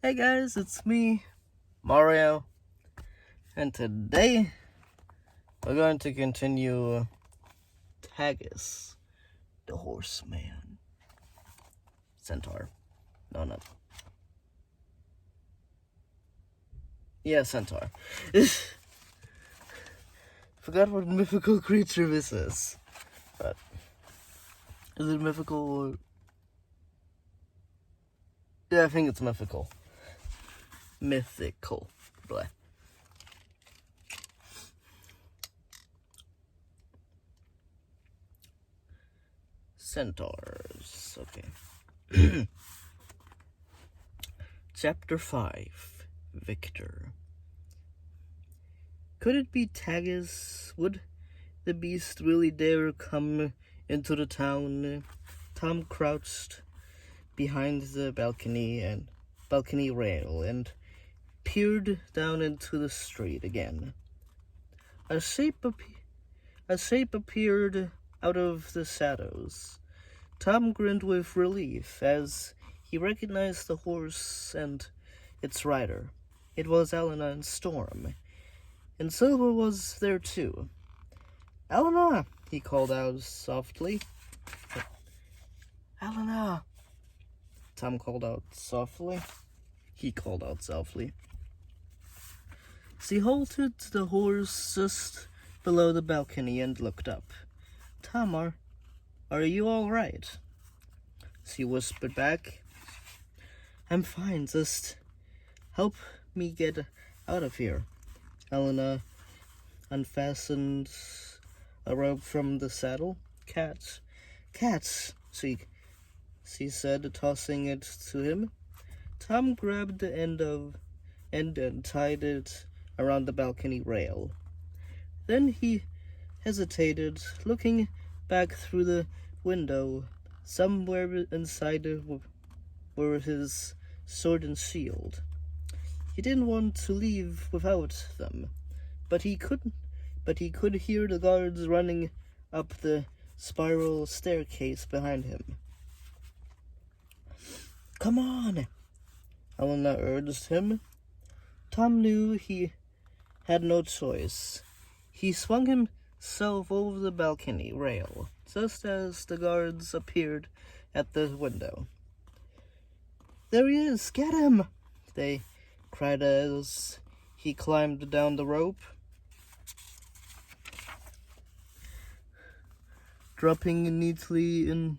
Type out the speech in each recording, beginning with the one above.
Hey guys, it's me, Mario, and today we're going to continue Tagus, the horseman. Centaur. No, not. Yeah, centaur. Forgot what mythical creature this is. But is it mythical or... Yeah, I think it's mythical. Mythical. Blah. Centaurs. Okay. Chapter 5. Victor. Could it be Tagus? Would the beast really dare come into the town? Tom crouched behind the balcony rail and peered down into the street again. A shape appeared out of the shadows. Tom grinned with relief as he recognized the horse and its rider. It was Elena and Storm, and Silver was there too. "Elena!" he called out softly. "Elena!" Tom called out softly. He called out softly. She halted the horse just below the balcony and looked up. "Tom, are you all right?" She whispered back. "I'm fine, just help me get out of here." Elena unfastened a rope from the saddle. Cats, she said, tossing it to him. Tom grabbed the end and tied it around the balcony rail. Then he hesitated, looking back through the window. Somewhere inside were his sword and shield. He didn't want to leave without them, but he could hear the guards running up the spiral staircase behind him. "Come on," Elena urged him. Tom knew he had no choice. He swung himself over the balcony rail, just as the guards appeared at the window. "There he is! Get him!" they cried as he climbed down the rope. Dropping neatly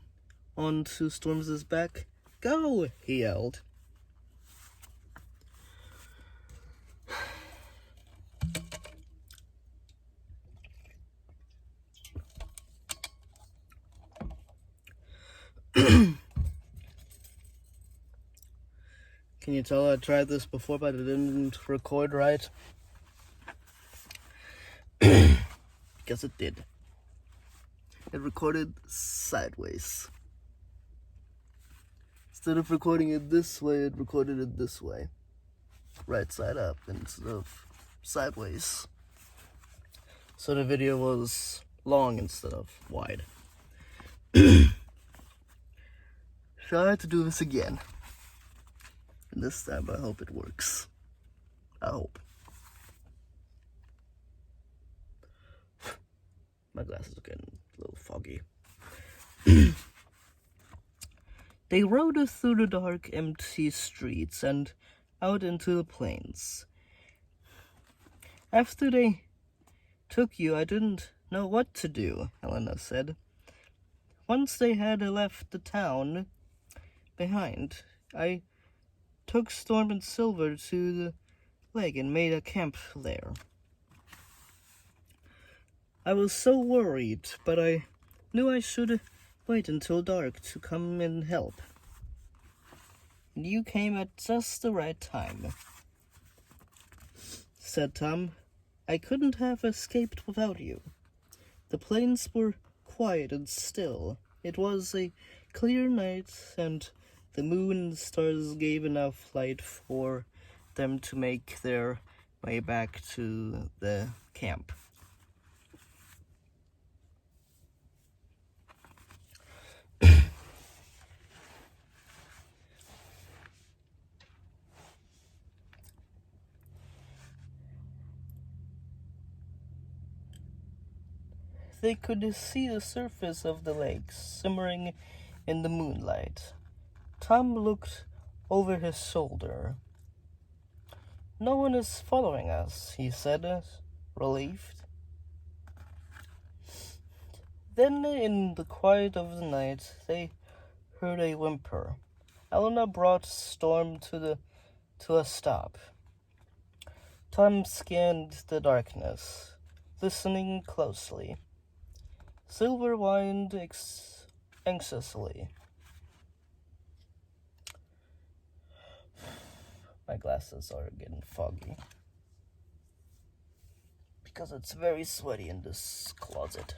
onto Storm's back. "Go!" he yelled. Can you tell I tried this before, but it didn't record right? Because it did. It recorded sideways. Instead of recording it this way, it recorded it this way. Right side up instead of sideways. So the video was long instead of wide. So I had to do this again. And this time I hope it works. I hope. My glasses are getting a little foggy. They rode through the dark, empty streets and out into the plains. "After they took you, I didn't know what to do," Elena said. "Once they had left the town behind, I took Storm and Silver to the lake and made a camp there. I was so worried, but I knew I should wait until dark to come and help. And you came at just the right time," said Tom. "I couldn't have escaped without you." The plains were quiet and still. It was a clear night, and the moon and stars gave enough light for them to make their way back to the camp. they could see the surface of the lake simmering in the moonlight. Tom looked over his shoulder. "No one is following us," he said, relieved. Then, in the quiet of the night, they heard a whimper. Elena brought Storm to a stop. Tom scanned the darkness, listening closely. Silver whined anxiously. My glasses are getting foggy because it's very sweaty in this closet.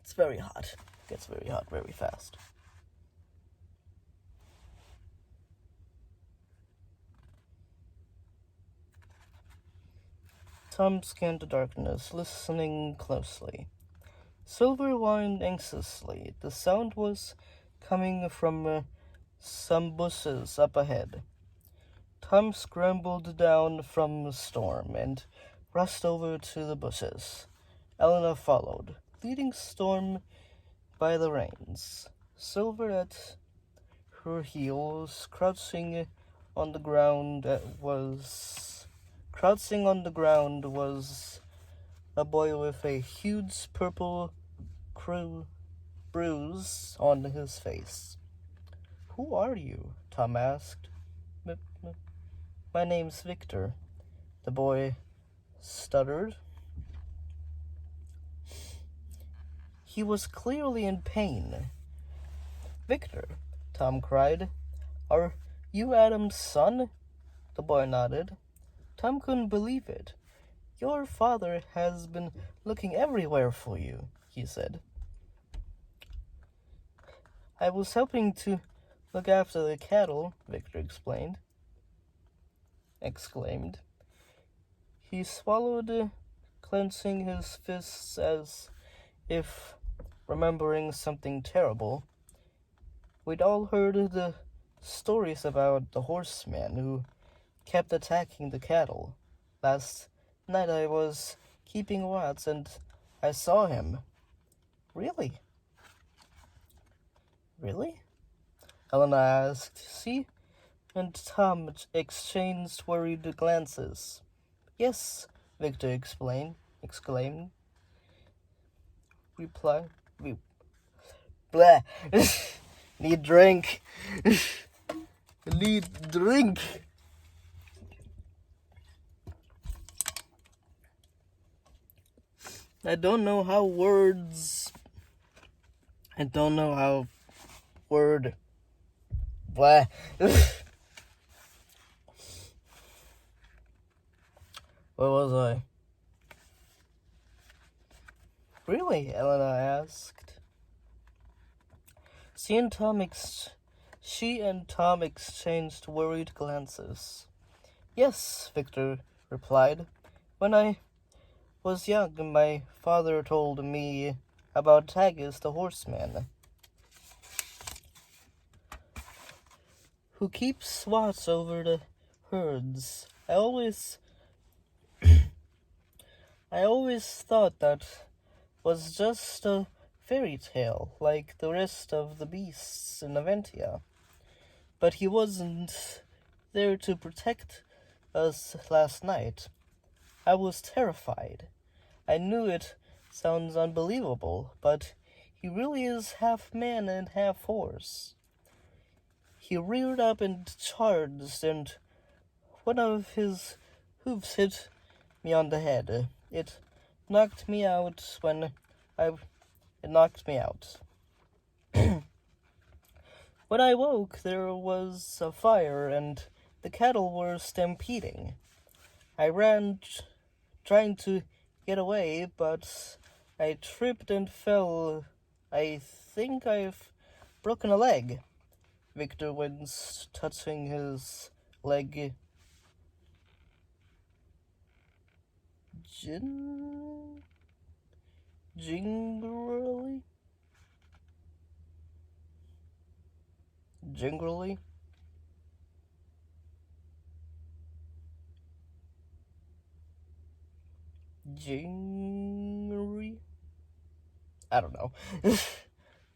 It's very hot. It gets very hot very fast. Tom scanned the darkness, listening closely. Silver whined anxiously. The sound was coming from some bushes up ahead. Tom scrambled down from the Storm and rushed over to the bushes. Elena followed, leading Storm by the reins. Silver at her heels, crouching on the ground was a boy with a huge purple bruise on his face. "Who are you?" Tom asked. My name's Victor," the boy stuttered. He was clearly in pain. "Victor," Tom cried. "Are you Adam's son?" The boy nodded. Tom couldn't believe it. "Your father has been looking everywhere for you," he said. "I was helping to look after the cattle," Victor exclaimed. He swallowed, clenching his fists as if remembering something terrible. "We'd all heard the stories about the horseman who kept attacking the cattle. Last night I was keeping watch and I saw him." Really? Really? Elena asked. She and Tom exchanged worried glances. "Yes," Victor exclaimed. Blah. Need drink. Need drink. I don't know how word. Blah. Where was I? Really? Elena asked. She and Tom exchanged worried glances. "Yes," Victor replied. "When I was young, my father told me about Tagus the horseman, who keeps watch over the herds. I always thought that was just a fairy tale, like the rest of the beasts in Aventia. But he wasn't there to protect us last night. I was terrified. I knew it sounds unbelievable, but he really is half man and half horse. He reared up and charged, and one of his hoofs hit me on the head. It knocked me out. When I woke, there was a fire, and the cattle were stampeding. I ran, trying to get away, but I tripped and fell. I think I've broken a leg." Victor winced, touching his leg gingerly. January? I don't know.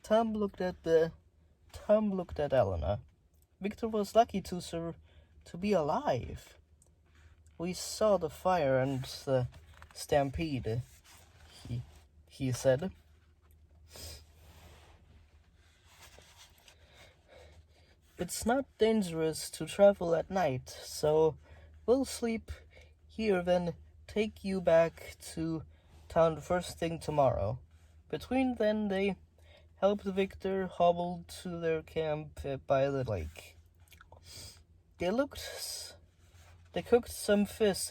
Tom looked at Elena. Victor was lucky to be alive. We saw the fire and the stampede, he said. It's not dangerous to travel at night, so we'll sleep here, then take you back to town first thing tomorrow. Between then, they helped Victor hobble to their camp by the lake. They cooked some fish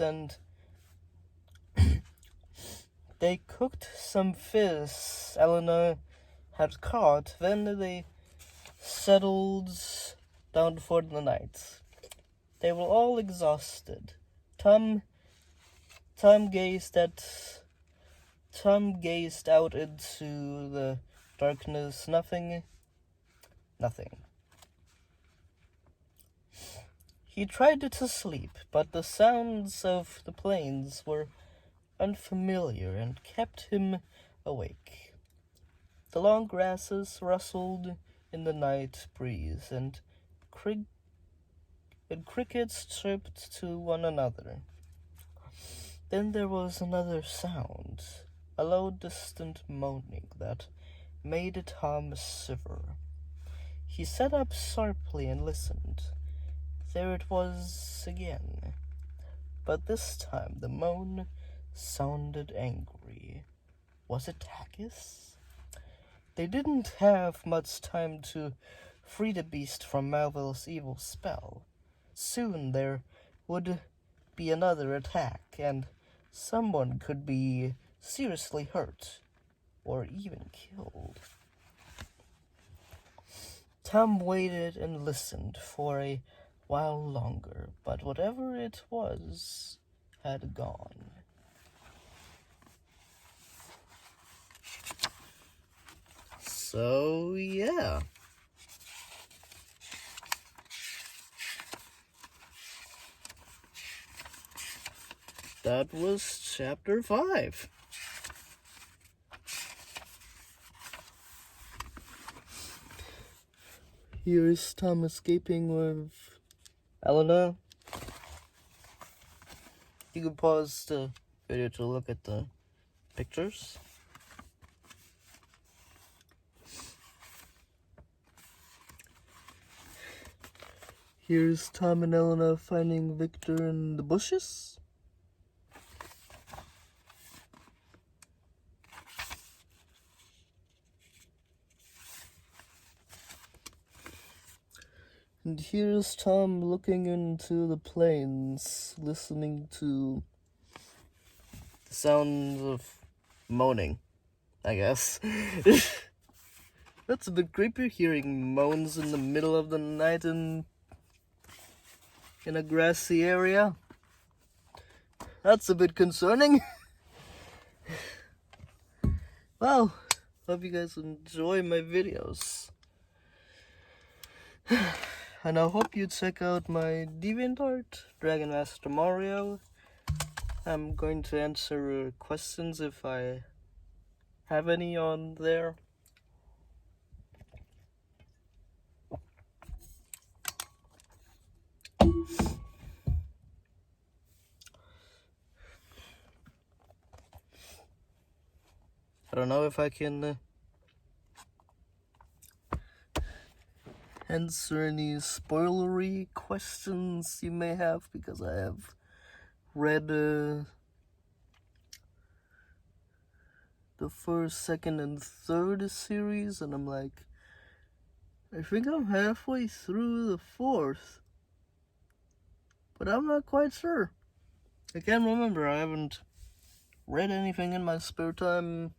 Eleanor had caught. Then they settled down for the night. They were all exhausted. Tom gazed out into the darkness. Nothing. He tried to sleep, but the sounds of the plains were unfamiliar and kept him awake. The long grasses rustled in the night breeze, and crickets chirped to one another. Then there was another sound, a low, distant moaning that made Tom shiver. He sat up sharply and listened. There it was again, but this time the moan sounded angry. Was it Tagus? They didn't have much time to free the beast from Melville's evil spell. Soon there would be another attack, and someone could be seriously hurt or even killed. Tom waited and listened for a while longer, but whatever it was had gone. So, yeah. That was chapter 5. Here is Tom escaping with Eleanor. You can pause the video to look at the pictures. Here's Tom and Eleanor finding Victor in the bushes. And here's Tom looking into the plains, listening to the sounds of moaning, I guess. That's a bit creepy, hearing moans in the middle of the night in a grassy area. That's a bit concerning. Well, hope you guys enjoy my videos. And I hope you check out my DeviantArt, Dragon Master Mario. I'm going to answer questions if I have any on there. I don't know if I can answer any spoilery questions you may have, because I have read the first, second, and third series, and I'm like, I think I'm halfway through the fourth, but I'm not quite sure. I can't remember. I haven't read anything in my spare time,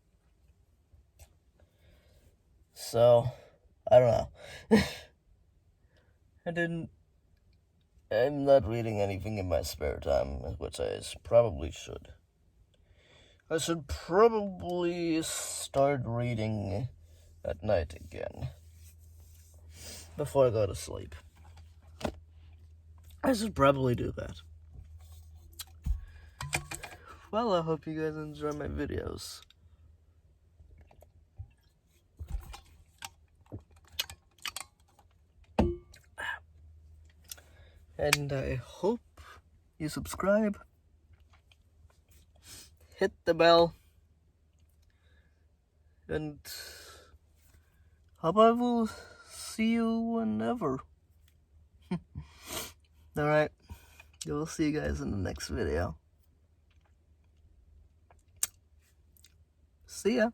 so I don't know. I'm not reading anything in my spare time, which I probably should. I should probably start reading at night again, before I go to sleep. I should probably do that. well, I hope you guys enjoy my videos. And I hope you subscribe, hit the bell, and hope I will see you whenever. Alright, we'll see you guys in the next video. See ya.